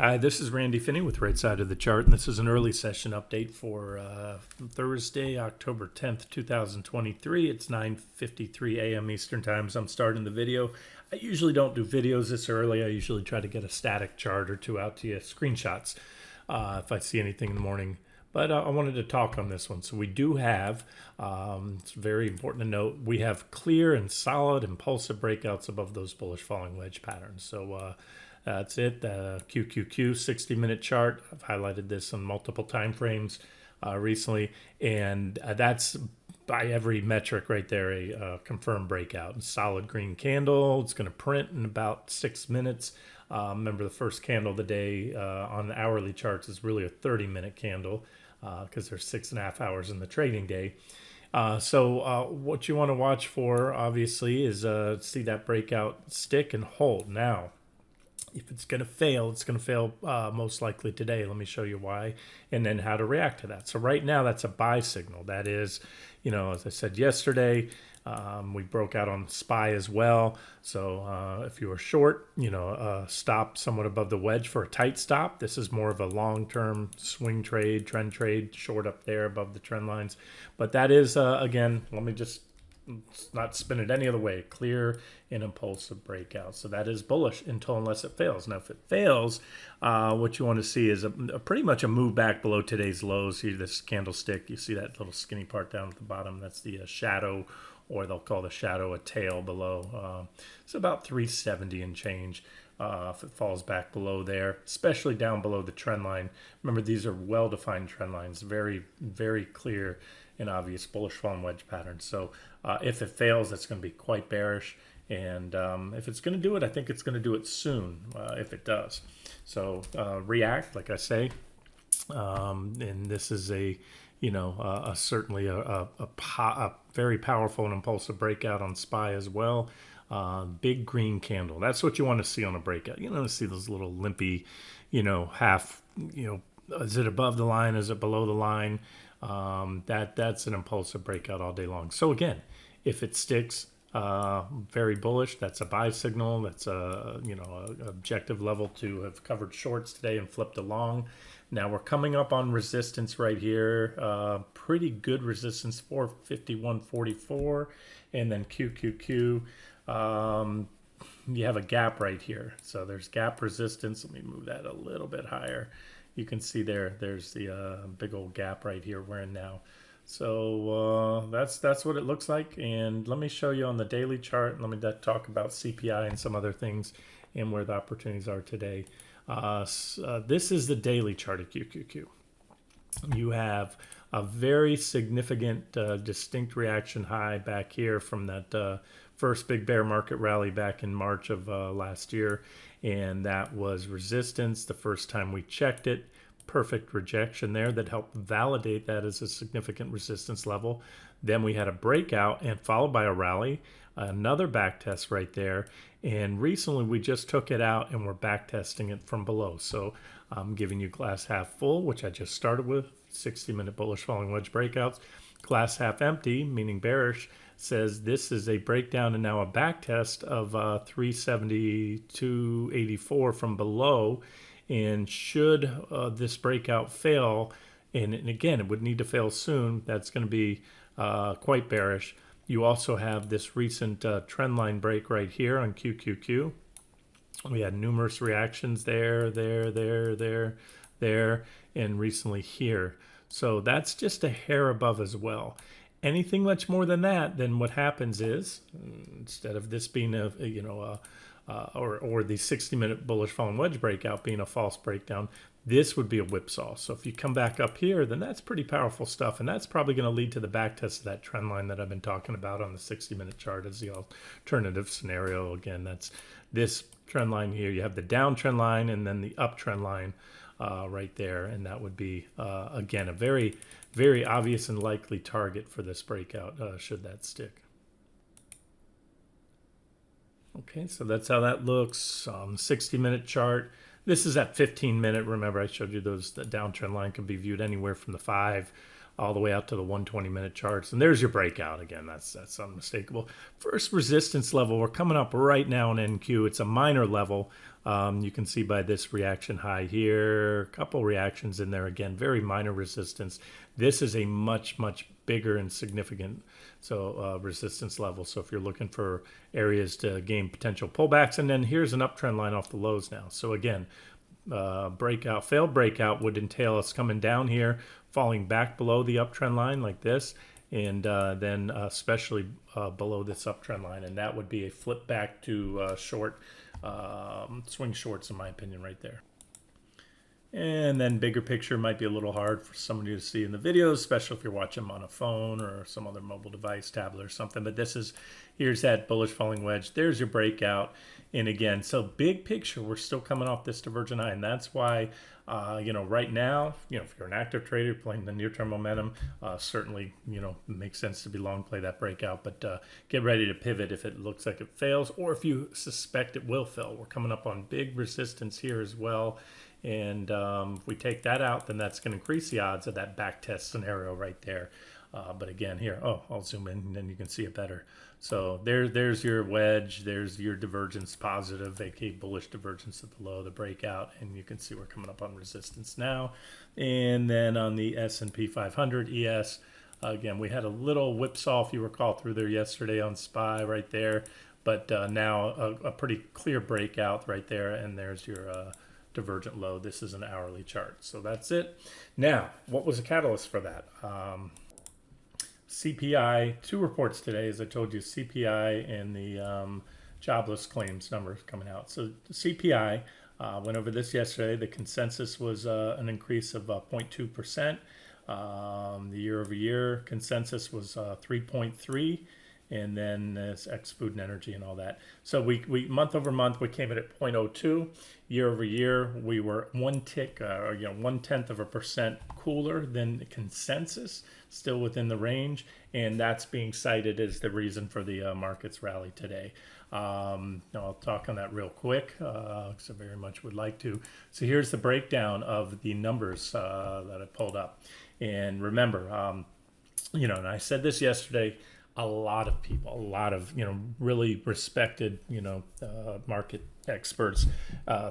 Hi, this is Randy Finney with Right Side of the Chart, and this is an early session update for Thursday, October 10th, 2023. It's 9:53 a.m. Eastern Time, so I'm starting the video. I usually don't do videos this early. I usually try to get a static chart or two out to you, screenshots, if I see anything in the morning. But I wanted to talk on this one. So we do have, it's very important to note, we have clear and solid impulsive breakouts above those bullish falling wedge patterns. So that's it. QQQ 60-minute chart. I've highlighted this on multiple time frames recently, and that's by every metric right there a confirmed breakout. A solid green candle. It's going to print in about 6 minutes. Remember, the first candle of the day on the hourly charts is really a 30-minute candle because there's 6.5 hours in the trading day. So what you want to watch for, obviously, is see that breakout stick and hold. Now, if it's going to fail, it's going to fail most likely today. Let me show you why and then how to react to that. So right now, that's a buy signal. That is, as I said yesterday, we broke out on SPY as well. So if you were short, stop somewhat above the wedge for a tight stop. This is more of a long-term swing trade, trend trade, short up there above the trend lines. But that is, again, let me just not spin it any other way, clear and impulsive breakout. So that is bullish unless it fails. Now, if it fails, what you want to see is pretty much a move back below today's lows. Here, this candlestick, you see that little skinny part down at the bottom. That's the shadow, or they'll call the shadow a tail below. It's about 370 and change. If it falls back below there, especially down below the trend line. Remember, these are well-defined trend lines, very, very clear and obvious bullish falling wedge patterns. So if it fails, that's going to be quite bearish. And if it's going to do it, I think it's going to do it soon if it does. So react, like I say. And this is certainly a very powerful and impulsive breakout on SPY as well. Big green candle. That's what you want to see on a breakout. You want to see those little limpy, half, is it above the line? Is it below the line? That's an impulsive breakout all day long. So again, if it sticks, very bullish, that's a buy signal. That's a objective level to have covered shorts today and flipped along. Now we're coming up on resistance right here. Pretty good resistance, 451.44, and then QQQ. You have a gap right here. So there's gap resistance. Let me move that a little bit higher. You can see there's the big old gap right here we're in now. So that's what it looks like. And let me show you on the daily chart. Let me talk about CPI and some other things and where the opportunities are today. This is the daily chart of QQQ. You have a very significant distinct reaction high back here from that first big bear market rally back in March of last year, and that was resistance the first time we checked it. Perfect rejection there that helped validate that as a significant resistance level. Then we had a breakout and followed by a rally, another back test right there, and recently we just took it out and we're back testing it from below. So I'm giving you glass half full, which I just started with, 60-minute bullish falling wedge breakouts. Glass half empty, meaning bearish, says this is a breakdown and now a back test of 372.84 from below. And should this breakout fail, and again, it would need to fail soon, that's going to be quite bearish. You also have this recent trend line break right here on QQQ. We had numerous reactions there, and recently here. So that's just a hair above as well. Anything much more than that, then what happens is, instead of this being or the 60-minute bullish falling wedge breakout being a false breakdown, this would be a whipsaw. So if you come back up here, then that's pretty powerful stuff, and that's probably going to lead to the back test of that trend line that I've been talking about on the 60-minute chart as the alternative scenario. Again, that's this trend line here. You have the downtrend line and then the uptrend line right there, and that would be, again, a very, very obvious and likely target for this breakout should that stick. Okay, so that's how that looks on the 60-minute chart. This is at 15-minute. Remember, I showed you the downtrend line can be viewed anywhere from the 5 all the way out to the 120-minute charts. And there's your breakout again. That's unmistakable. First resistance level, we're coming up right now in NQ. It's a minor level. You can see by this reaction high here, a couple reactions in there again, very minor resistance. This is a much bigger and significant resistance level. So if you're looking for areas to gain potential pullbacks, and then here's an uptrend line off the lows now. So again, failed breakout would entail us coming down here, falling back below the uptrend line like this, and then especially below this uptrend line, and that would be a flip back to swing shorts in my opinion right there. And then bigger picture might be a little hard for somebody to see in the videos, especially if you're watching them on a phone or some other mobile device, tablet or something. But here's that bullish falling wedge. There's your breakout. And again, so big picture, we're still coming off this divergent high. And that's why, right now, if you're an active trader playing the near-term momentum, certainly, it makes sense to be long play that breakout. But get ready to pivot if it looks like it fails, or if you suspect it will fail. We're coming up on big resistance here as well. And if we take that out, then that's going to increase the odds of that back test scenario right there. But again, here, I'll zoom in and then you can see it better. So there's your wedge, there's your divergence positive, aka bullish divergence at the low, the breakout, and you can see we're coming up on resistance now. And then on the S&P 500 ES, again, we had a little whipsaw, if you recall, through there yesterday on SPY right there, but now a pretty clear breakout right there, and there's your divergent low. This is an hourly chart. So that's it. Now, what was the catalyst for that? CPI, two reports today, as I told you, CPI and the jobless claims numbers coming out. So the CPI, went over this yesterday. The consensus was an increase of 0.2%. The year over year consensus was 3.3. And then it's ex food and energy and all that. So we month over month, we came in at 0.02. Year over year, we were 0.1% cooler than the consensus, still within the range. And that's being cited as the reason for the market's rally today. I'll talk on that real quick because I very much would like to. So here's the breakdown of the numbers that I pulled up. And remember, and I said this yesterday, a lot of people, really respected, market experts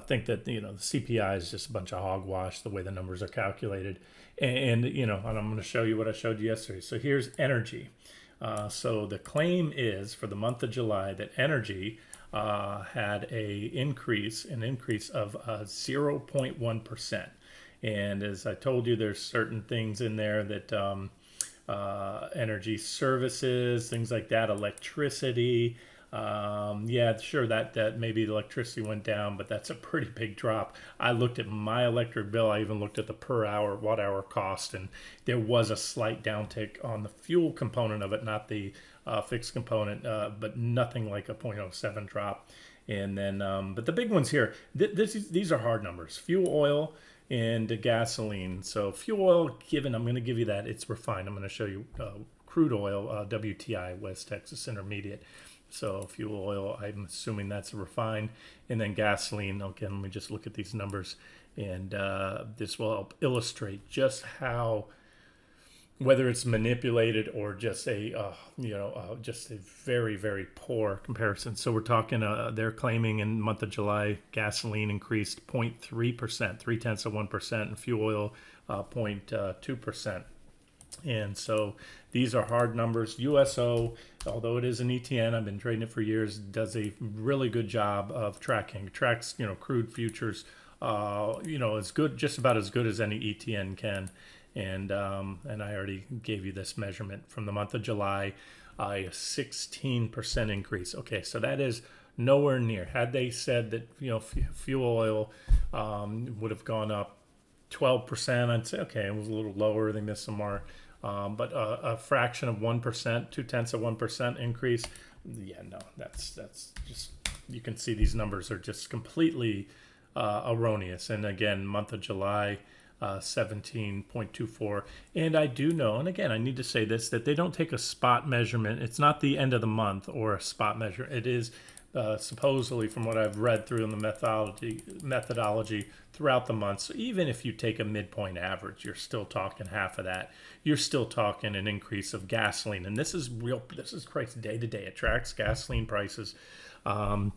think that, the CPI is just a bunch of hogwash, the way the numbers are calculated. And I'm going to show you what I showed you yesterday. So here's energy. So the claim is for the month of July that energy had an increase of 0.1%. And as I told you, there's certain things in there that energy services, things like that, electricity. Yeah, sure, that maybe the electricity went down, but that's a pretty big drop. I looked at my electric bill. I even looked at the per hour, watt hour cost, and there was a slight downtick on the fuel component of it, not the fixed component, but nothing like a 0.07 drop. And then, but the big ones here, these are hard numbers. Fuel oil and gasoline. So fuel oil, I'm going to give you that. It's refined. I'm going to show you crude oil, WTI, West Texas Intermediate. So fuel oil, I'm assuming that's refined. And then gasoline, again, let me just look at these numbers. And this will help illustrate just how, whether it's manipulated or just just a very, very poor comparison. So we're talking, they're claiming in the month of July, gasoline increased 0.3%, 0.3%, and fuel oil 0.2%. And so these are hard numbers. USO, although it is an ETN, I've been trading it for years, does a really good job of tracking. It tracks, crude futures, as good, just about as good as any ETN can. And I already gave you this measurement from the month of July, a 16% increase. Okay, so that is nowhere near. Had they said that fuel oil would have gone up 12%, I'd say okay, it was a little lower. They missed some mark, but a fraction of 1%, 0.2% increase. Yeah, no, that's just, you can see these numbers are just completely erroneous. And again, month of July, 17.24. And I do know, and again, I need to say this, that they don't take a spot measurement. It's not the end of the month or a spot measure. It is supposedly from what I've read through in the methodology throughout the month. So even if you take a midpoint average, you're still talking half of that. You're still talking an increase of gasoline, and this is real. This is price day to day. It tracks gasoline prices, and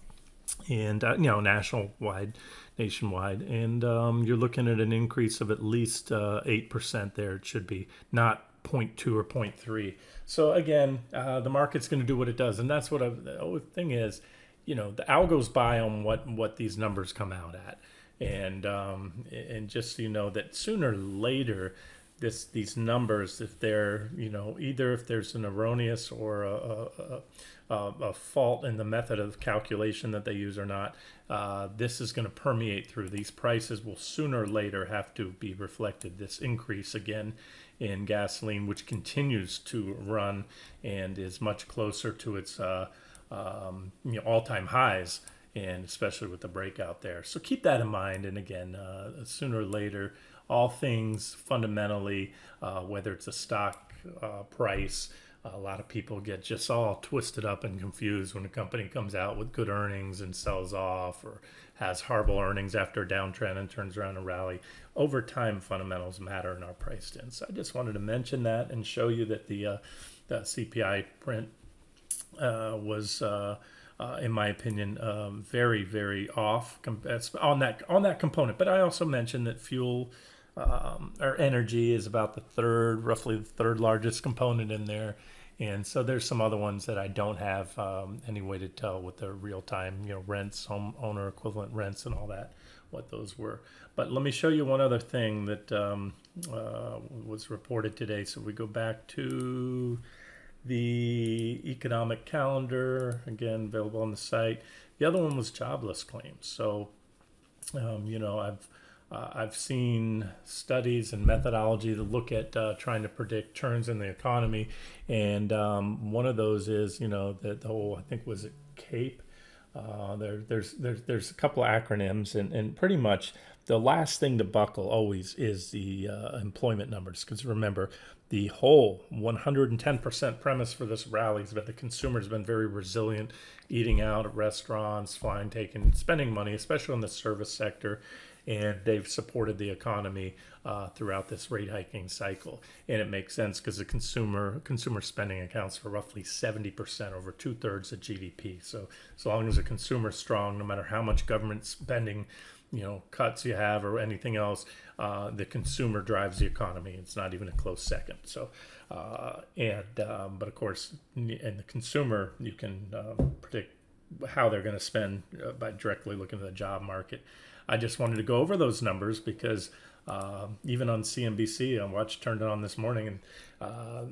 nationwide, and you're looking at an increase of at least 8% there. It should be not 0.2 or 0.3. So again, the market's going to do what it does, and that's what the thing is. The algo's buy on what these numbers come out at, and just so you know that sooner or later, these numbers, if they're either if there's an erroneous or a fault in the method of calculation that they use or not, this is going to permeate through. These prices will sooner or later have to be reflected. This increase again in gasoline, which continues to run and is much closer to its all-time highs, and especially with the breakout there. So keep that in mind. And again, sooner or later, all things fundamentally, whether it's a stock price, a lot of people get just all twisted up and confused when a company comes out with good earnings and sells off, or has horrible earnings after a downtrend and turns around and rally. Over time, fundamentals matter and are priced in. So I just wanted to mention that and show you that the CPI print was, in my opinion, very, very off on that component. But I also mentioned that fuel or energy is about roughly the third largest component in there. And so there's some other ones that I don't have any way to tell with the real time, rents, homeowner equivalent rents and all that, what those were. But let me show you one other thing that was reported today. So we go back to the economic calendar, again, available on the site. The other one was jobless claims. So, I've seen studies and methodology that look at trying to predict turns in the economy, and one of those is the whole, I think was it CAPE. There's a couple of acronyms, and pretty much the last thing to buckle always is the employment numbers, because remember, the whole 110% premise for this rally is that the consumer's been very resilient, eating out at restaurants, spending money, especially in the service sector, and they've supported the economy throughout this rate hiking cycle. And it makes sense because the consumer spending accounts for roughly 70%, over 2/3 of GDP. So as long as the consumer's strong, no matter how much government spending cuts you have or anything else, the consumer drives the economy. It's not even a close second. So, but of course, in the consumer, you can predict how they're going to spend by directly looking at the job market. I just wanted to go over those numbers because even on CNBC, turned it on this morning, and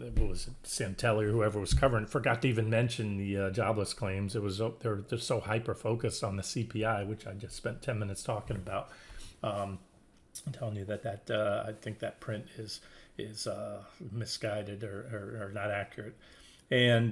it was Santelli or whoever was covering it, forgot to even mention the jobless claims. They're so hyper focused on the CPI, which I just spent 10 minutes talking about. I'm telling you that I think that print is misguided or not accurate. And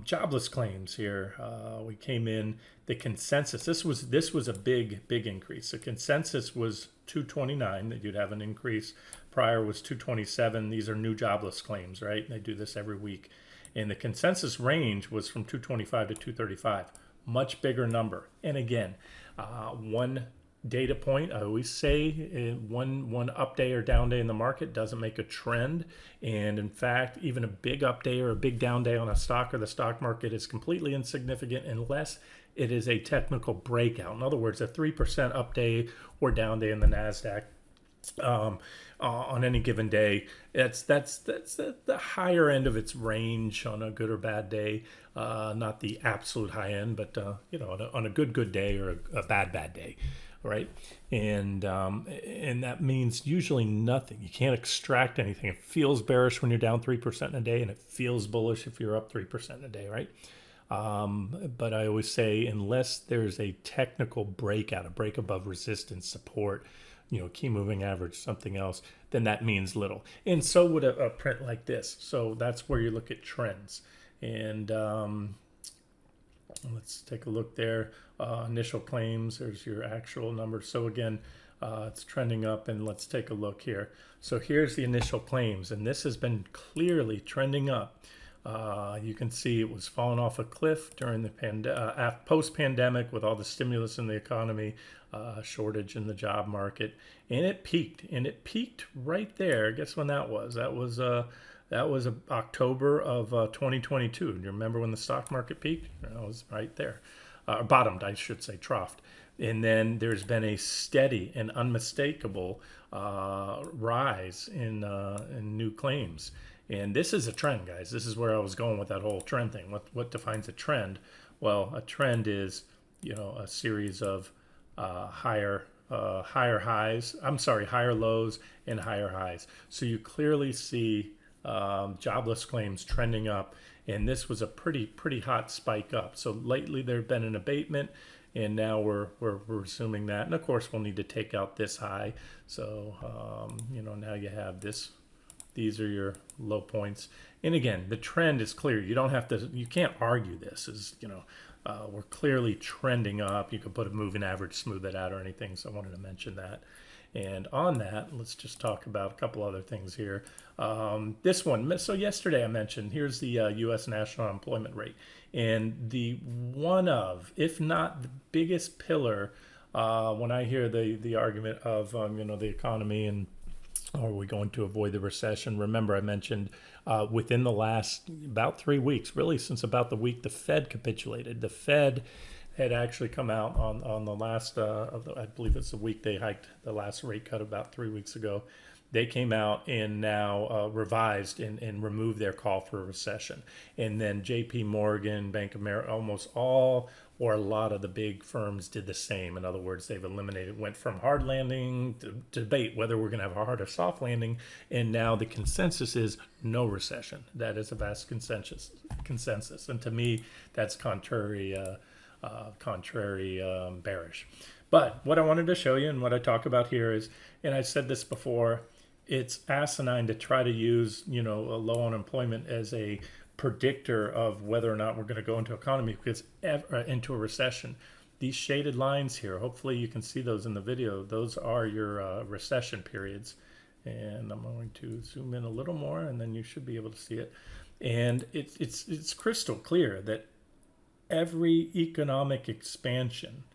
jobless claims here, we came in, the consensus, this was a big increase. The consensus was 229, that you'd have an increase. Prior was 227. These are new jobless claims, right? They do this every week. And the consensus range was from 225 to 235, much bigger number. And again, one data point, I always say one up day or down day in the market doesn't make a trend. And in fact, even a big up day or a big down day on a stock or the stock market is completely insignificant unless it is a technical breakout. In other words, a 3% up day or down day in the Nasdaq on any given day, that's the higher end of its range on a good or bad day, not the absolute high end, but on a good day or a bad day. Right, and that means usually nothing. You can't extract anything. It feels bearish when you're down 3% in a day, and it feels bullish if you're up 3% in a day, right? But I always say, unless there's a technical breakout, a break above resistance, support, key moving average, something else, then that means little. And so would a print like this. So that's where you look at trends. And let's take a look there. Initial claims, there's your actual number. So again, it's trending up, and let's take a look here. So here's the initial claims, and this has been clearly trending up You can see it was falling off a cliff during the post-pandemic with all the stimulus in the economy, shortage in the job market, and it peaked. And it peaked right there. Guess when that was? That was October of 2022. Do you remember when the stock market peaked? That was right there. Bottomed, I should say, troughed. And then there's been a steady and unmistakable rise in new claims. And this is a trend, guys. This is where I was going with that whole trend thing. What defines a trend? Well, a trend is, a series of higher highs. Higher lows and higher highs. So you clearly see jobless claims trending up, and this was a pretty hot spike up. So lately there's been an abatement, and now we're resuming that. And of course we'll need to take out this high. So now you have this. These are your low points. And again, the trend is clear. You can't argue this. We're clearly trending up. You could put a moving average, smooth it out or anything. So I wanted to mention that. And on that, let's just talk about a couple other things here. This one, so yesterday I mentioned, here's the U.S. national unemployment rate. And the one of, if not the biggest pillar, when I hear the argument of, the economy and are we going to avoid the recession? Remember, I mentioned within the last about 3 weeks, really since about the week the Fed capitulated. The Fed had actually come out on the last, I believe it's the week they hiked the last rate cut about 3 weeks ago. They came out and now revised and removed their call for a recession. And then J.P. Morgan, Bank of America, almost all or a lot of the big firms did the same. In other words, they've went from hard landing to debate whether we're going to have a hard or soft landing. And now the consensus is no recession. That is a vast consensus. And to me, that's contrary bearish. But what I wanted to show you and what I talk about here is, and I said this before, it's asinine to try to use, a low unemployment as a predictor of whether or not we're going to go into into a recession. These shaded lines here, hopefully you can see those in the video. Those are your recession periods. And I'm going to zoom in a little more, and then you should be able to see it. And it's crystal clear that every economic expansion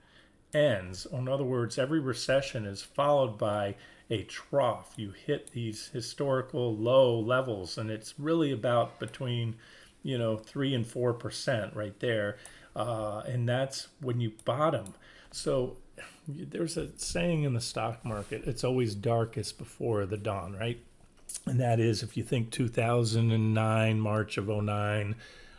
ends. In other words, every recession is followed by a trough. You hit these historical low levels, and it's really about between 3 and 4% right there, and that's when you bottom. So there's a saying in the stock market, it's always darkest before the dawn, right? And that is, if you think 2009, March of 2009,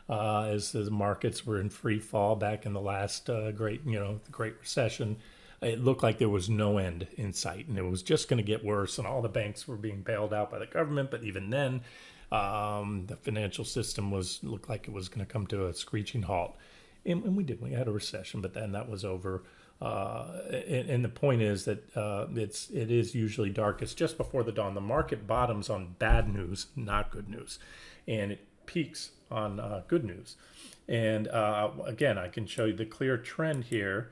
as the markets were in free fall back in the last Great Recession, it looked like there was no end in sight, and it was just going to get worse, and all the banks were being bailed out by the government. But even then, the financial system looked like it was going to come to a screeching halt, and we did. We had a recession, but then that was over. And the point is that it is usually darkest just before the dawn. The market bottoms on bad news, not good news, and it peaks on good news. And again, I can show you the clear trend here.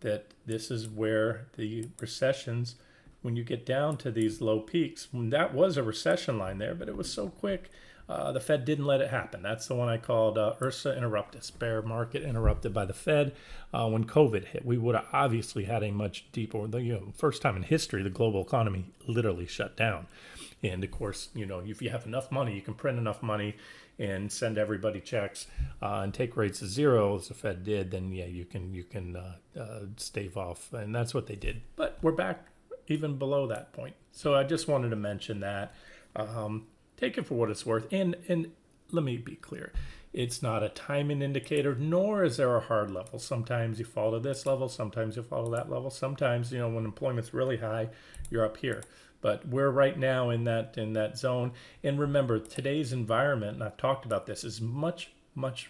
That this is where the recessions, when you get down to these low peaks, that was a recession line there, but it was so quick, the Fed didn't let it happen. That's the one I called Ursa Interruptus, bear market interrupted by the Fed. When COVID hit, we would have obviously had a much deeper, first time in history, the global economy literally shut down. And of course, if you have enough money, you can print enough money and send everybody checks and take rates to zero, as the Fed did, then you can stave off, and that's what they did. But we're back even below that point. So I just wanted to mention that. Take it for what it's worth, and let me be clear. It's not a timing indicator, nor is there a hard level. Sometimes you fall to this level, sometimes you fall to that level. Sometimes, when employment's really high, you're up here. But we're right now in that zone. And remember, today's environment, and I've talked about this, is much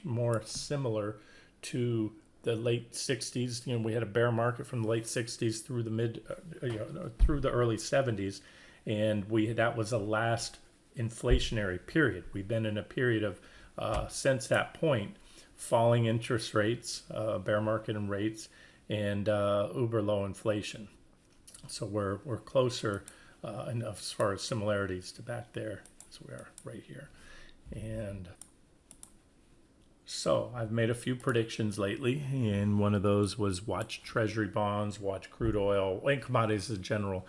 more similar to the late 60s. We had a bear market from the late 60s through the through the early 70s, and that was the last inflationary period. We've been in a period of since that point, falling interest rates, bear market and rates, and uber low inflation. So we're closer. As far as similarities to back there as we are right here. And so I've made a few predictions lately, and one of those was watch treasury bonds, watch crude oil, and commodities in general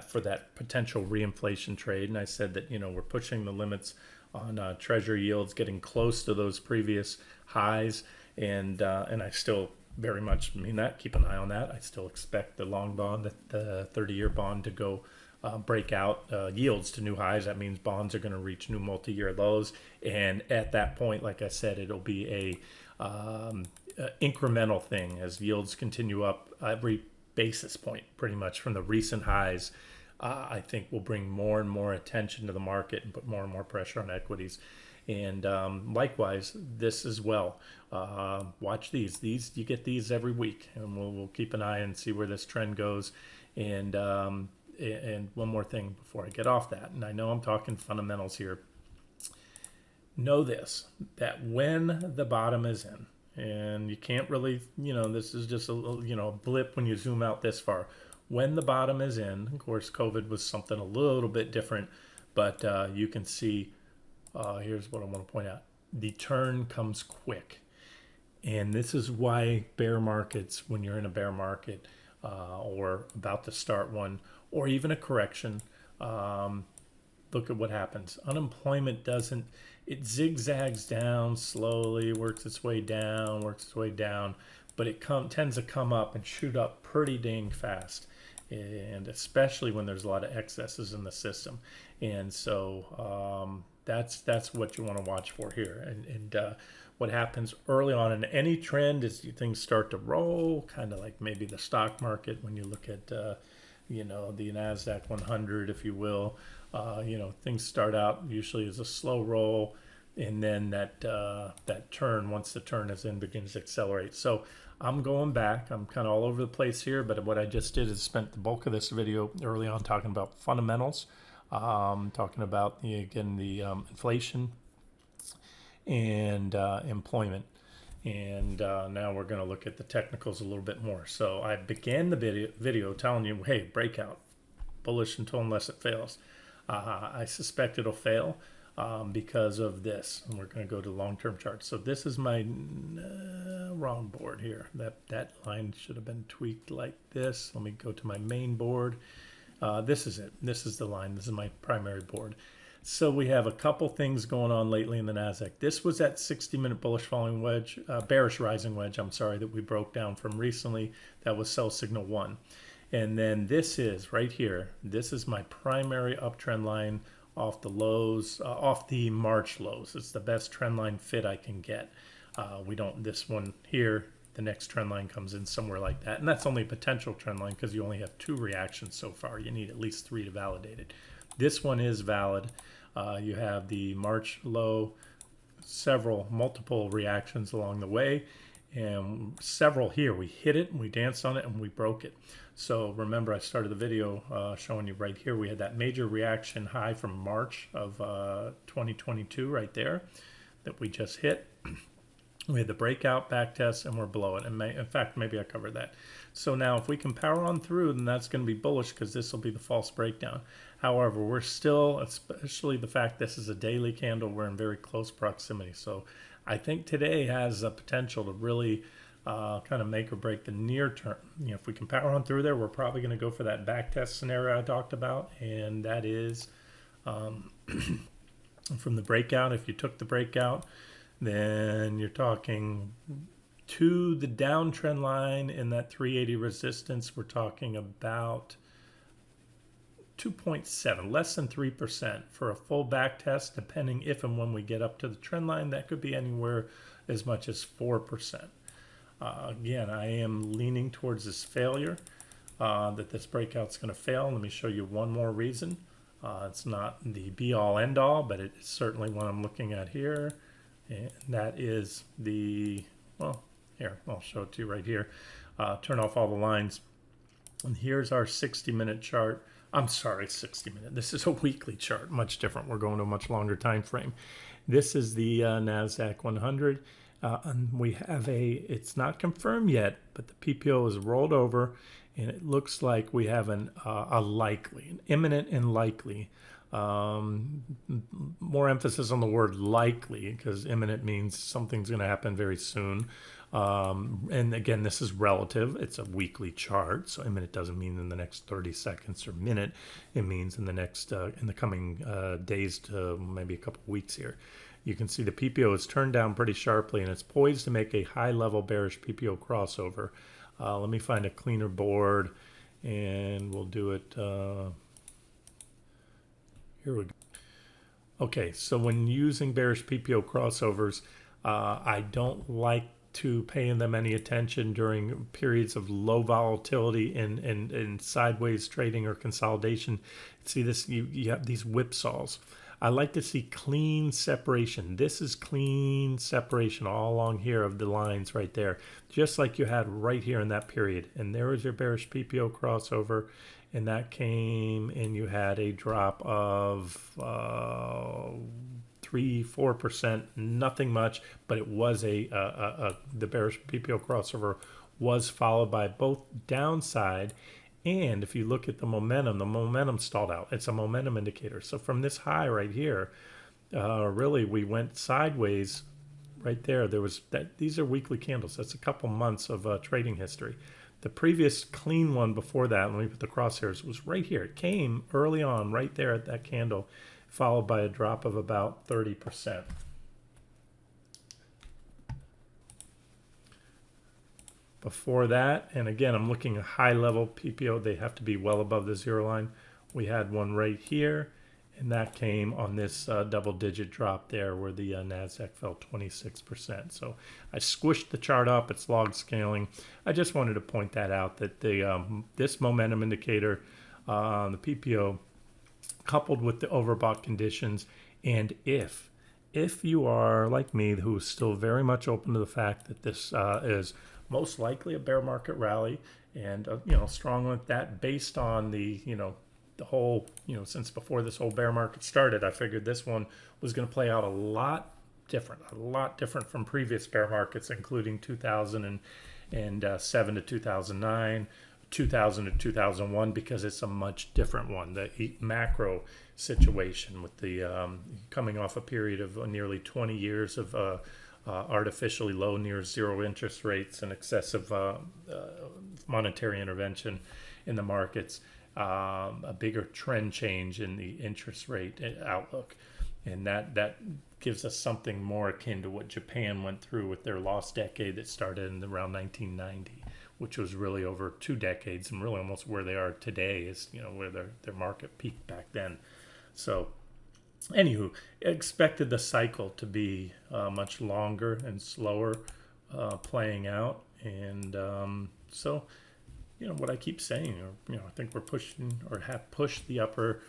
for that potential reinflation trade. And I said that, we're pushing the limits on treasury yields, getting close to those previous highs. And I still very much mean that. Keep an eye on that. I still expect the long bond, the 30-year bond, to go break out yields to new highs. That means bonds are going to reach new multi-year lows, and at that point, like I said, it'll be a incremental thing as yields continue up. Every basis point, pretty much from the recent highs, I think will bring more and more attention to the market and put more and more pressure on equities. And likewise, this as well. Watch these. You get these every week, and we'll keep an eye and see where this trend goes. And one more thing before I get off that, and I know I'm talking fundamentals here. Know this, that when the bottom is in, and you can't really, this is just a blip when you zoom out this far. When the bottom is in, of course, COVID was something a little bit different, but you can see, here's what I want to point out. The turn comes quick. And this is why bear markets, when you're in a bear market or about to start one, or even a correction, look at what happens. Unemployment it zigzags down slowly, works its way down, but it tends to come up and shoot up pretty dang fast. And especially when there's a lot of excesses in the system. And so that's what you want to watch for here. And what happens early on in any trend is things start to roll, kind of like maybe the stock market when you look at the Nasdaq 100, if you will. Things start out usually as a slow roll, and then that turn, once the turn is in, begins to accelerate. So I'm going back. I'm kind of all over the place here, but what I just did is spent the bulk of this video early on talking about fundamentals, talking about the inflation and employment. And now we're going to look at the technicals a little bit more. So I began the video telling you, hey, breakout, bullish unless it fails. I suspect it'll fail because of this. And we're going to go to long-term charts. So this is my wrong board here. That line should have been tweaked like this. Let me go to my main board. This is it. This is the line. This is my primary board. So we have a couple things going on lately in the Nasdaq. This was that 60-minute bullish falling wedge, bearish rising wedge, that we broke down from recently. That was sell signal 1. And then this is right here. This is my primary uptrend line off the lows, off the March lows. It's the best trend line fit I can get. This one here, the next trend line comes in somewhere like that. And that's only a potential trend line because you only have 2 reactions so far. You need at least 3 to validate it. This one is valid. You have the March low, multiple reactions along the way, and several here. We hit it, and we danced on it, and we broke it. So remember, I started the video showing you right here. We had that major reaction high from March of 2022 right there that we just hit. We had the breakout back test, and we're below it. And in fact, maybe I covered that. So now if we can power on through, then that's going to be bullish because this will be the false breakdown. However, we're still, especially the fact this is a daily candle, we're in very close proximity. So I think today has a potential to really kind of make or break the near term. If we can power on through there, we're probably going to go for that back test scenario I talked about. And that is from the breakout. If you took the breakout, then you're talking to the downtrend line in that 380 resistance. We're talking about 2.7, less than 3% for a full back test, depending if and when we get up to the trend line. That could be anywhere as much as 4%. Again, I am leaning towards this failure, that this breakout's going to fail. Let me show you one more reason. It's not the be-all, end-all, but it's certainly one I'm looking at here. And that is here, I'll show it to you right here. Turn off all the lines. And here's our 60-minute chart. I'm sorry, 60-minute. This is a weekly chart, much different. We're going to a much longer time frame. This is the Nasdaq 100. And we have it's not confirmed yet, but the PPO is rolled over, and it looks like we have an imminent and likely More emphasis on the word likely, because imminent means something's going to happen very soon. And again, this is relative. It's a weekly chart, so imminent doesn't mean in the next 30 seconds or minute. It means in the next in the coming days to maybe a couple weeks here. You can see the PPO is turned down pretty sharply, and it's poised to make a high-level bearish PPO crossover. Let me find a cleaner board, and we'll do it. Here we go. Okay, so when using bearish PPO crossovers, I don't like to pay them any attention during periods of low volatility and sideways trading or consolidation. See this, you have these whipsaws. I like to see clean separation. This is clean separation all along here of the lines right there, just like you had right here in that period. And there was your bearish PPO crossover, and that came and you had a drop of 3-4%, nothing much, but it was the bearish PPO crossover was followed by both downside. And if you look at the momentum stalled out. It's a momentum indicator. So from this high right here, really we went sideways right there. There was that. These are weekly candles. That's a couple months of trading history. The previous clean one before that, let me put the crosshairs, was right here. It came early on right there at that candle, followed by a drop of about 30%. Before that, and again, I'm looking at high level PPO, they have to be well above the zero line. We had one right here, and that came on this double digit drop there where the Nasdaq fell 26%. So I squished the chart up, it's log scaling. I just wanted to point that out, that the this momentum indicator, the PPO, coupled with the overbought conditions, and if you are like me, who is still very much open to the fact that this is most likely a bear market rally, and strong with that based on the the whole since before this whole bear market started, I figured this one was going to play out a lot different from previous bear markets, including 2007 to 2009, 2000 to 2001, because it's a much different one. The macro situation with the coming off a period of nearly 20 years of artificially low, near zero interest rates and excessive monetary intervention in the markets, a bigger trend change in the interest rate outlook. And that gives us something more akin to what Japan went through with their lost decade that started in around 1990, which was really over 2 decades, and really almost where they are today is where their market peaked back then. So anywho, expected the cycle to be much longer and slower playing out, and so what I keep saying, I think we're pushing or have pushed the upper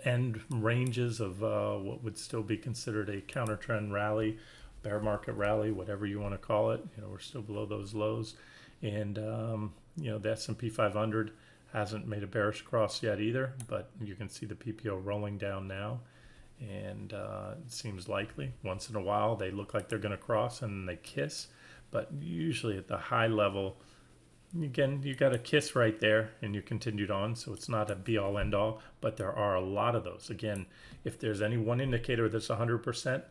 end ranges of what would still be considered a counter trend rally, bear market rally, whatever you want to call it. We're still below those lows, and the S&P 500 hasn't made a bearish cross yet either, but you can see the PPO rolling down now, and it seems likely. Once in a while they look like they're going to cross and they kiss, but usually at the high level, again, you got a kiss right there and you continued on, so it's not a be-all end-all, but there are a lot of those. Again, if there's any one indicator that's 100%,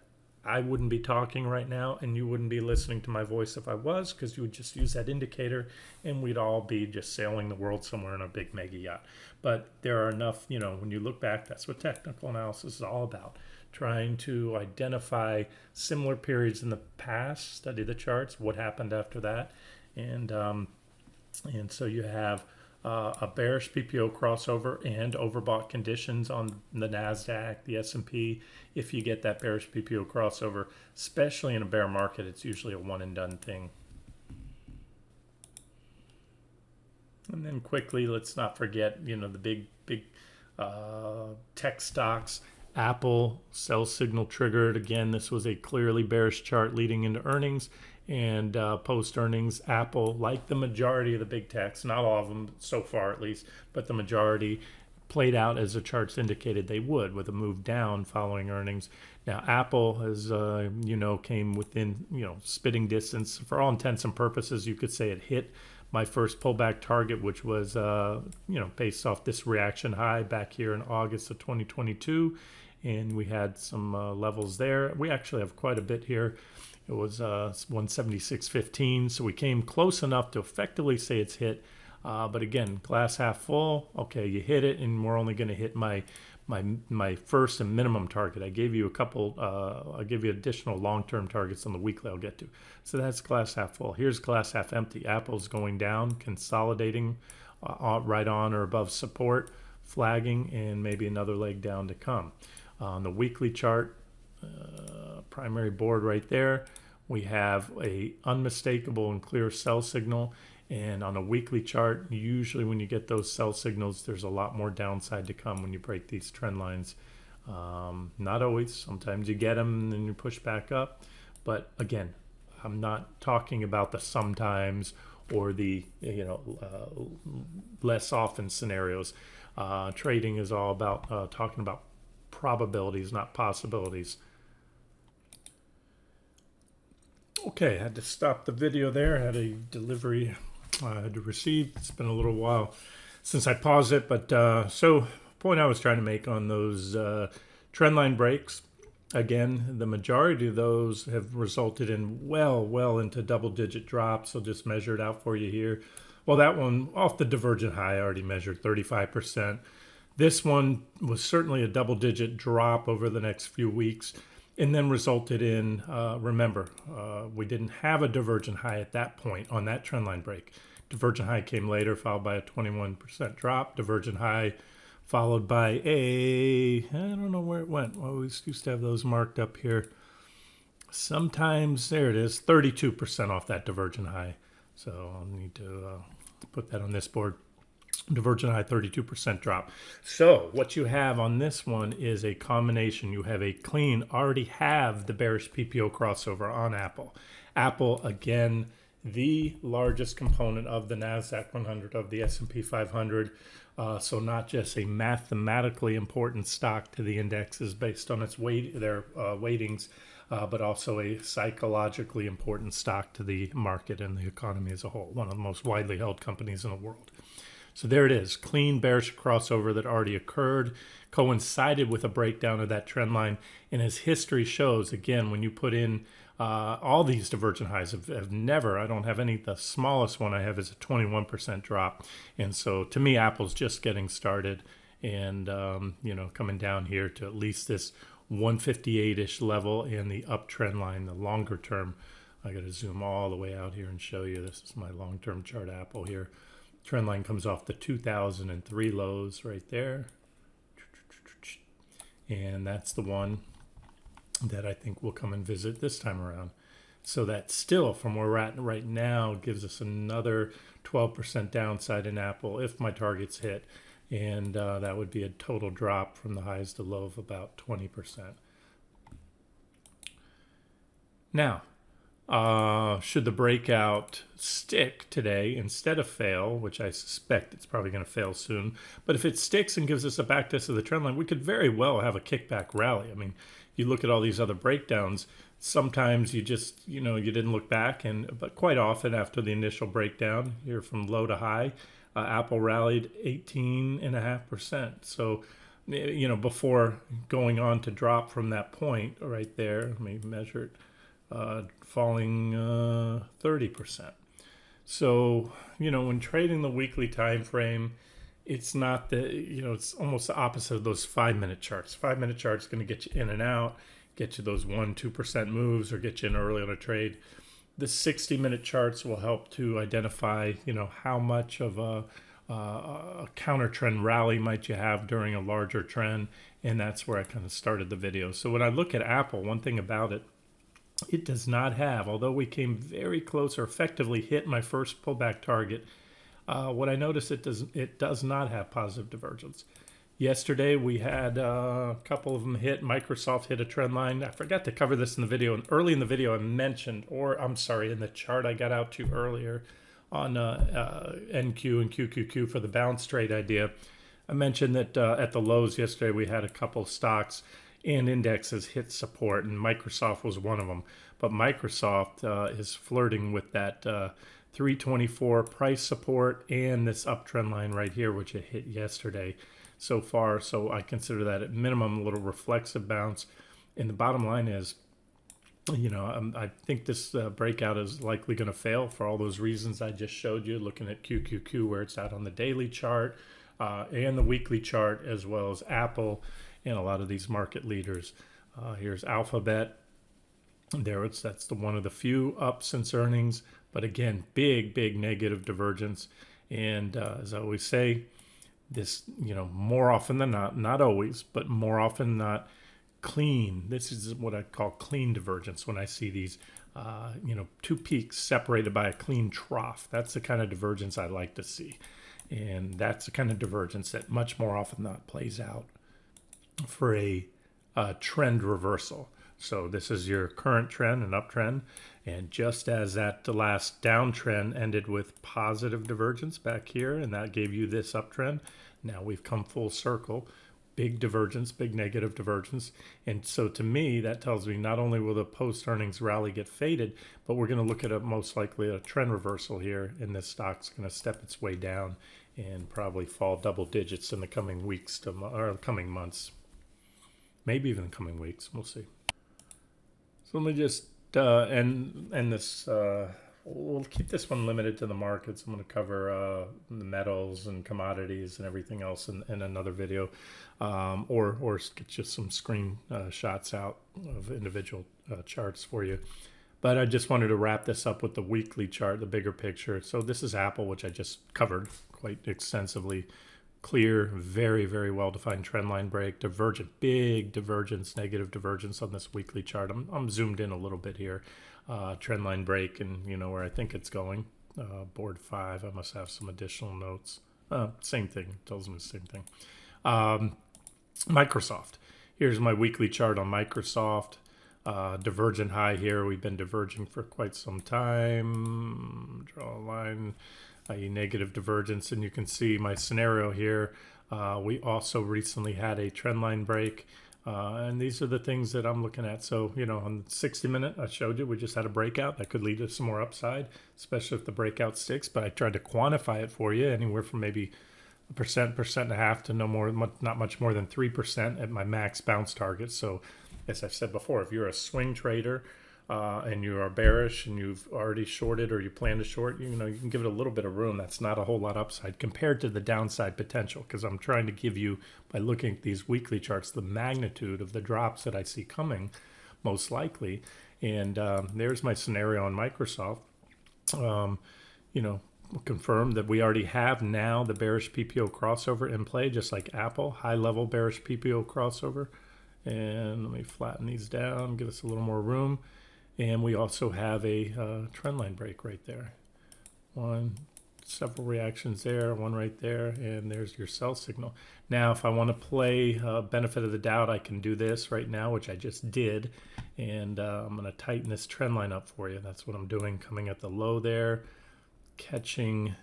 I wouldn't be talking right now, and you wouldn't be listening to my voice if I was, because you would just use that indicator and we'd all be just sailing the world somewhere in a big mega yacht. But there are enough, when you look back, that's what technical analysis is all about, trying to identify similar periods in the past, study the charts, what happened after that, and so you have a bearish PPO crossover and overbought conditions on the Nasdaq, the S&P. If you get that bearish PPO crossover, especially in a bear market, it's usually a one and done thing. And then quickly, let's not forget, the big tech stocks. Apple, sell signal triggered. Again, this was a clearly bearish chart leading into earnings. And post-earnings, Apple, like the majority of the big techs, not all of them so far at least, but the majority played out as the charts indicated they would, with a move down following earnings. Now, Apple, as came within spitting distance. For all intents and purposes, you could say it hit my first pullback target, which was based off this reaction high back here in August of 2022, and we had some levels there. We actually have quite a bit here. It was 176.15, so we came close enough to effectively say it's hit. But again, glass half full. Okay, you hit it, and we're only going to hit my first and minimum target. I gave you a couple. I'll give you additional long-term targets on the weekly I'll get to. So that's glass half full. Here's glass half empty. Apple's going down, consolidating right on or above support, flagging, and maybe another leg down to come. On the weekly chart, primary board right there, we have a unmistakable and clear sell signal. And on a weekly chart, usually when you get those sell signals, there's a lot more downside to come when you break these trend lines. Not always. Sometimes you get them and then you push back up. But again, I'm not talking about the sometimes or the less often scenarios. Trading is all about talking about probabilities, not possibilities. Okay, I had to stop the video there. I had a delivery I had to receive. It's been a little while since I paused it, but so point I was trying to make on those trend line breaks, again, the majority of those have resulted in well into double-digit drops. I'll just measure it out for you here. Well, that one off the divergent high I already measured 35%. This one was certainly a double-digit drop over the next few weeks, and then resulted in, remember, we didn't have a divergent high at that point on that trend line break. Divergent high came later, followed by a 21% drop. Divergent high followed by I don't know where it went. Well, we used to have those marked up here. Sometimes, there it is, 32% off that divergent high. So I'll need to put that on this board. Divergent high, 32% drop. So what you have on this one is a combination. You have a clean, already have the bearish PPO crossover on Apple. Apple, again, the largest component of the Nasdaq 100, of the S&P 500. So not just a mathematically important stock to the indexes based on its weightings, but also a psychologically important stock to the market and the economy as a whole. One of the most widely held companies in the world. So there it is, clean bearish crossover that already occurred, coincided with a breakdown of that trend line. And as history shows, again, when you put in all these divergent highs have never, I don't have any, the smallest one I have is a 21% drop. And so to me, Apple's just getting started and, coming down here to at least this 158-ish level in the uptrend line, the longer term. I got to zoom all the way out here and show you. This is my long-term chart Apple here. Trend line comes off the 2003 lows right there. And that's the one that I think will come and visit this time around. So that still, from where we're at right now, gives us another 12% downside in Apple if my targets hit. And that would be a total drop from the highs to low of about 20%. Now, should the breakout stick today instead of fail, which I suspect it's probably going to fail soon, but if it sticks and gives us a backtest of the trend line, we could very well have a kickback rally. I mean, you look at all these other breakdowns, sometimes you just, you didn't look back, but quite often after the initial breakdown here from low to high, Apple rallied 18.5%. So, before going on to drop from that point right there, let me measure it, falling 30%. So, when trading the weekly time frame, it's not it's almost the opposite of those 5-minute charts. 5-minute charts going to get you in and out, get you those 1-2% moves, or get you in early on a trade. The 60-minute charts will help to identify, how much of a counter trend rally might you have during a larger trend. And that's where I kind of started the video. So when I look at Apple, one thing about it, it does not have, although we came very close or effectively hit my first pullback target, what I noticed, it does not have positive divergence. Yesterday we had a couple of them hit. Microsoft hit a trend line. I forgot to cover this in the video, and early in the video I mentioned, in the chart I got out to earlier on NQ and QQQ for the bounce trade idea, I mentioned that at the lows yesterday we had a couple stocks and indexes hit support, and Microsoft was one of them. But Microsoft is flirting with that 324 price support, and this uptrend line right here, which it hit yesterday so far. So I consider that at minimum a little reflexive bounce. And the bottom line is, I think this breakout is likely going to fail for all those reasons I just showed you, looking at QQQ where it's at on the daily chart and the weekly chart, as well as Apple and a lot of these market leaders. Here's Alphabet. That's one of the few up since earnings, but again, big negative divergence. And as I always say, this, more often than not always, but more often than not, clean. This is what I call clean divergence. When I see these, two peaks separated by a clean trough, that's the kind of divergence I like to see. And that's the kind of divergence that much more often than not plays out for a trend reversal. So this is your current trend, an uptrend. And just as the last downtrend ended with positive divergence back here, and that gave you this uptrend, now we've come full circle. Big divergence, big negative divergence. And so to me, that tells me not only will the post-earnings rally get faded, but we're going to look at most likely a trend reversal here, and this stock's going to step its way down and probably fall double digits in the coming weeks or coming months. Maybe even the coming weeks. We'll see. So let me just end this. We'll keep this one limited to the markets. I'm going to cover the metals and commodities and everything else in another video, or get just some screen shots out of individual charts for you. But I just wanted to wrap this up with the weekly chart, the bigger picture. So this is Apple, which I just covered quite extensively. Clear, very well-defined trend line break, divergent, big divergence, negative divergence on this weekly chart. I'm zoomed in a little bit here. Trend line break, and where I think it's going. Board 5, I must have some additional notes. Same thing, tells me the same thing. Microsoft. Here's my weekly chart on Microsoft. Divergent high here. We've been diverging for quite some time. Draw a line, i.e. negative divergence, and you can see my scenario here. We also recently had a trend line break. And these are the things that I'm looking at. So, on the 60-minute, I showed you, we just had a breakout that could lead to some more upside, especially if the breakout sticks. But I tried to quantify it for you, anywhere from maybe 1.5% to not much more than 3% at my max bounce target. So, as I've said before, if you're a swing trader and you are bearish and you've already shorted or you plan to short, you can give it a little bit of room. That's not a whole lot upside compared to the downside potential, because I'm trying to give you, by looking at these weekly charts, the magnitude of the drops that I see coming most likely. And there's my scenario on Microsoft. Confirm that we already have now the bearish PPO crossover in play, just like Apple, high level bearish PPO crossover. And let me flatten these down, give us a little more room. And we also have a trend line break right there. Several reactions there, one right there, and there's your sell signal. Now, if I want to play benefit of the doubt, I can do this right now, which I just did. And I'm going to tighten this trend line up for you. That's what I'm doing, coming at the low there, catching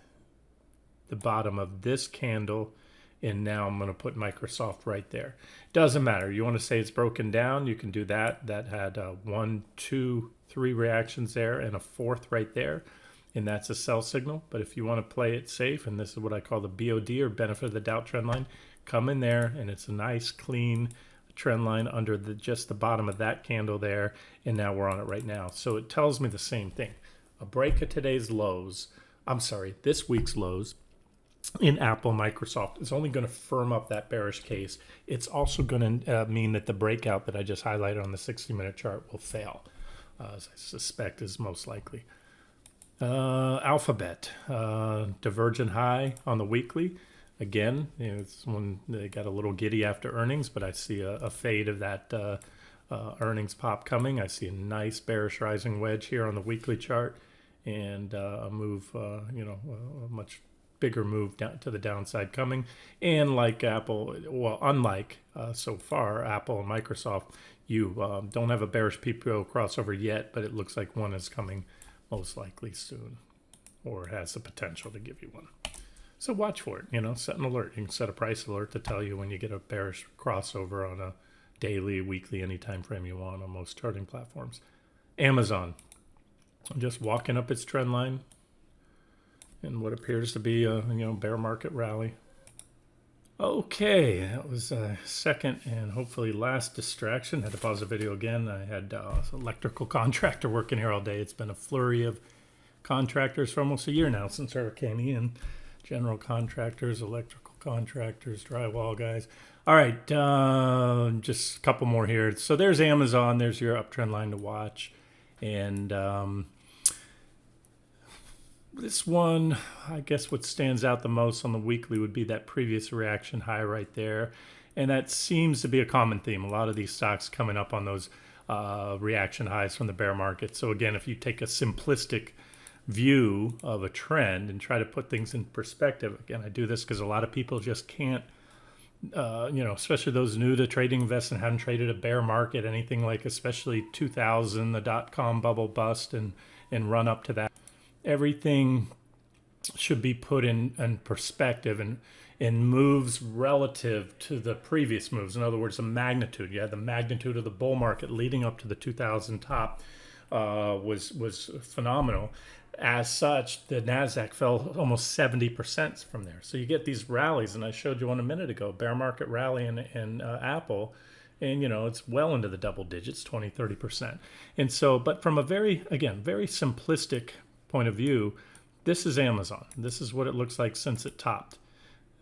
the bottom of this candle. And now I'm going to put Microsoft right there. Doesn't matter. You want to say it's broken down, you can do that. That had 1, 2, 3 reactions there and a fourth right there. And that's a sell signal. But if you want to play it safe, and this is what I call the BOD, or benefit of the doubt trend line, come in there and it's a nice clean trend line under just the bottom of that candle there. And now we're on it right now. So it tells me the same thing. A break of this week's lows in Apple, Microsoft is only going to firm up that bearish case. It's also going to mean that the breakout that I just highlighted on the 60-minute chart will fail, as I suspect is most likely. Alphabet, divergent high on the weekly. Again, it's when they got a little giddy after earnings, but I see a fade of that earnings pop coming. I see a nice bearish rising wedge here on the weekly chart, and a move, a much bigger move down to the downside coming. And like Apple, unlike so far Apple and Microsoft, you don't have a bearish PPO crossover yet, but it looks like one is coming most likely soon, or has the potential to give you one. So watch for it, set an alert. You can set a price alert to tell you when you get a bearish crossover on a daily, weekly, any time frame you want on most charting platforms. Amazon, just walking up its trend line. in what appears to be a bear market rally. Okay, that was a second and hopefully last distraction. Had to pause the video again. I had an electrical contractor working here all day. It's been a flurry of contractors for almost a year now since Hurricane Ian. General contractors, electrical contractors, drywall guys. All right, just a couple more here. So there's Amazon. There's your uptrend line to watch. And this one, I guess what stands out the most on the weekly would be that previous reaction high right there. And that seems to be a common theme. A lot of these stocks coming up on those reaction highs from the bear market. So again, if you take a simplistic view of a trend and try to put things in perspective, again, I do this because a lot of people just can't, especially those new to trading, investing, hadn't traded a bear market, anything like especially 2000, the dot-com bubble bust and run up to that. Everything should be put in perspective and moves relative to the previous moves. In other words, the magnitude. You had the magnitude of the bull market leading up to the 2000 top was phenomenal. As such, the Nasdaq fell almost 70% from there. So you get these rallies, and I showed you one a minute ago, bear market rally in Apple, and it's well into the double digits, 20, 30%. And so, but from a very simplistic point of view, this is Amazon. This is what it looks like since it topped.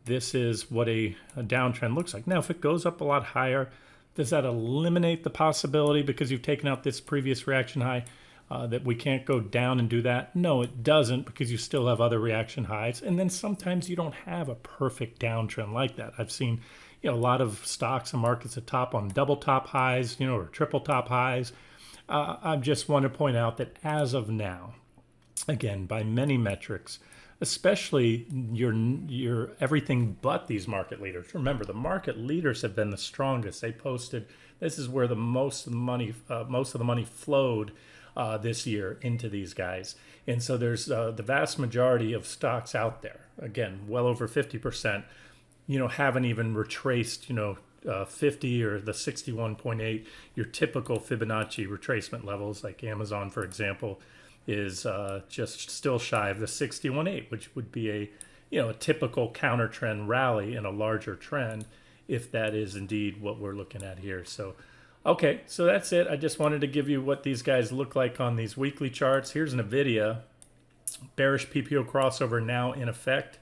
This is what a downtrend looks like. Now, if it goes up a lot higher, does that eliminate the possibility because you've taken out this previous reaction high that we can't go down and do that? No, it doesn't, because you still have other reaction highs. And then sometimes you don't have a perfect downtrend like that. I've seen a lot of stocks and markets at top on double top highs, or triple top highs. I just want to point out that as of now, again, by many metrics, especially your everything but these market leaders. Remember, the market leaders have been the strongest. They posted. This is where the most of the money flowed this year into these guys. And so there's the vast majority of stocks out there. Again, well over 50%. Haven't even retraced. 50 or the 61.8. Your typical Fibonacci retracement levels, like Amazon, for example, is just still shy of the 61.8, which would be a typical counter trend rally in a larger trend, if that is indeed what we're looking at here. So, okay, so that's it. I just wanted to give you what these guys look like on these weekly charts. Here's NVIDIA, bearish PPO crossover now in effect.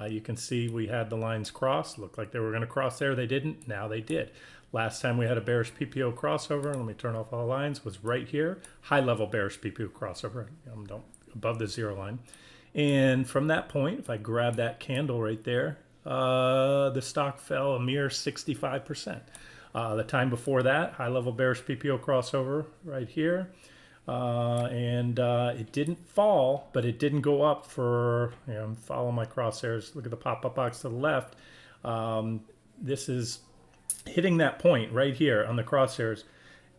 You can see we had the lines crossed. Looked like they were going to cross there. They didn't. Now they did. Last time we had a bearish PPO crossover, let me turn off all the lines, was right here. High level bearish PPO crossover, above the zero line. And from that point, if I grab that candle right there, the stock fell a mere 65%. The time before that, high level bearish PPO crossover right here. And it didn't fall, but it didn't go up for, follow my crosshairs. Look at the pop-up box to the left. This is hitting that point right here on the crosshairs.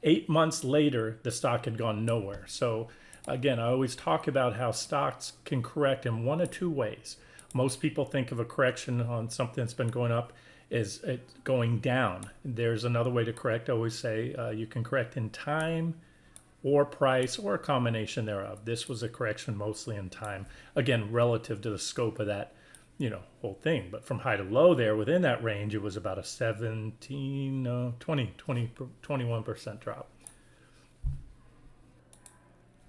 8 months later, the stock had gone nowhere. So again, I always talk about how stocks can correct in one of two ways. Most people think of a correction on something that's been going up as it going down. There's another way to correct. I always say you can correct in time or price or a combination thereof. This was a correction mostly in time. Again, relative to the scope of that whole thing. But from high to low there, within that range, it was about a 21% drop.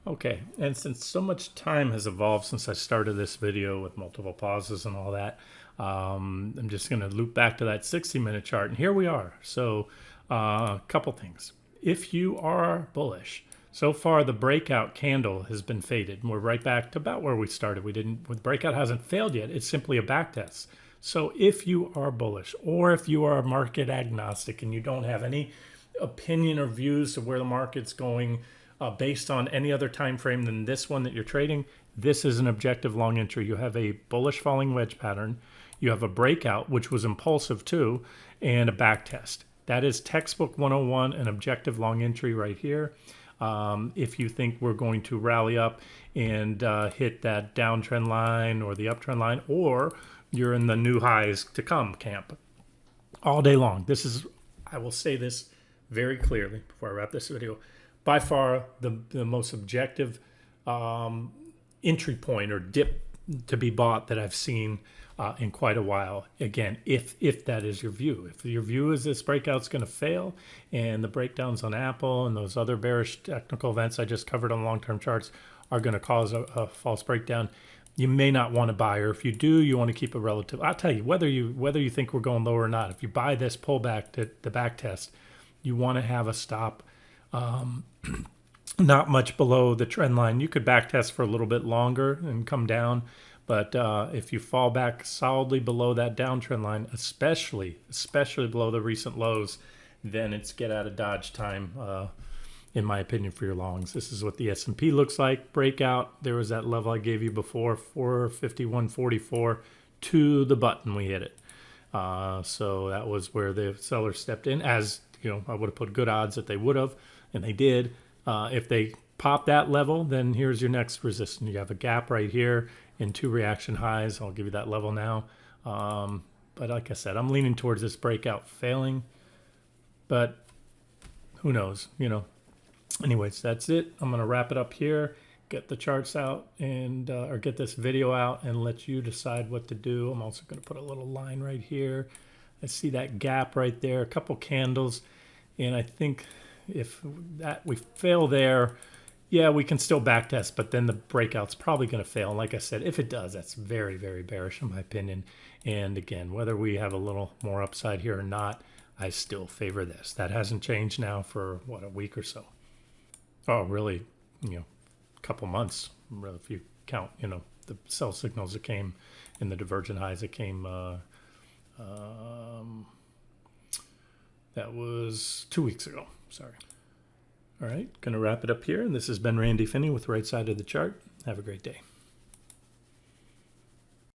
Okay, and since so much time has evolved since I started this video with multiple pauses and all that, I'm just going to loop back to that 60-minute chart. And here we are. So a couple things. If you are bullish, so far the breakout candle has been faded. We're right back to about where we started. The breakout hasn't failed yet. It's simply a back test. So if you are bullish, or if you are market agnostic and you don't have any opinion or views of where the market's going based on any other time frame than this one that you're trading, this is an objective long entry. You have a bullish falling wedge pattern. You have a breakout, which was impulsive too, and a back test. That is textbook 101, an objective long entry right here. If you think we're going to rally up and hit that downtrend line or the uptrend line, or you're in the new highs to come camp all day long. This is, I will say this very clearly before I wrap this video, by far the most objective entry point or dip to be bought that I've seen in quite a while. Again, if that is your view. If your view is this breakout's going to fail, and the breakdowns on Apple and those other bearish technical events I just covered on long-term charts are going to cause a false breakdown, you may not want to buy. Or if you do, you want to keep a relative. I'll tell you, whether you think we're going lower or not, if you buy this pullback to the back test, you want to have a stop not much below the trend line. You could back test for a little bit longer and come down, but if you fall back solidly below that downtrend line, especially below the recent lows, then it's get out of Dodge time, in my opinion, for your longs. This is what the S&P looks like. Breakout, there was that level I gave you before, 451.44, to the button we hit it. So that was where the seller stepped in. As you know, I would have put good odds that they would have, and they did. If they pop that level, then here's your next resistance. You have a gap right here and 2 reaction highs. I'll give you that level now. But like I said, I'm leaning towards this breakout failing, but who knows, Anyways, that's it. I'm going to wrap it up here, get the charts out, and or get this video out and let you decide what to do. I'm also going to put a little line right here. I see that gap right there, a couple candles, and I think if we fail there, yeah, we can still backtest, but then the breakout's probably going to fail. And like I said, if it does, that's very, very bearish in my opinion. And again, whether we have a little more upside here or not, I still favor this. That hasn't changed now for, what, a week or so. Oh, really, a couple months, if you count, the sell signals that came and the divergent highs that came, that was 2 weeks ago, sorry. All right, going to wrap it up here. And this has been Randy Finney with Right Side of the Chart. Have a great day.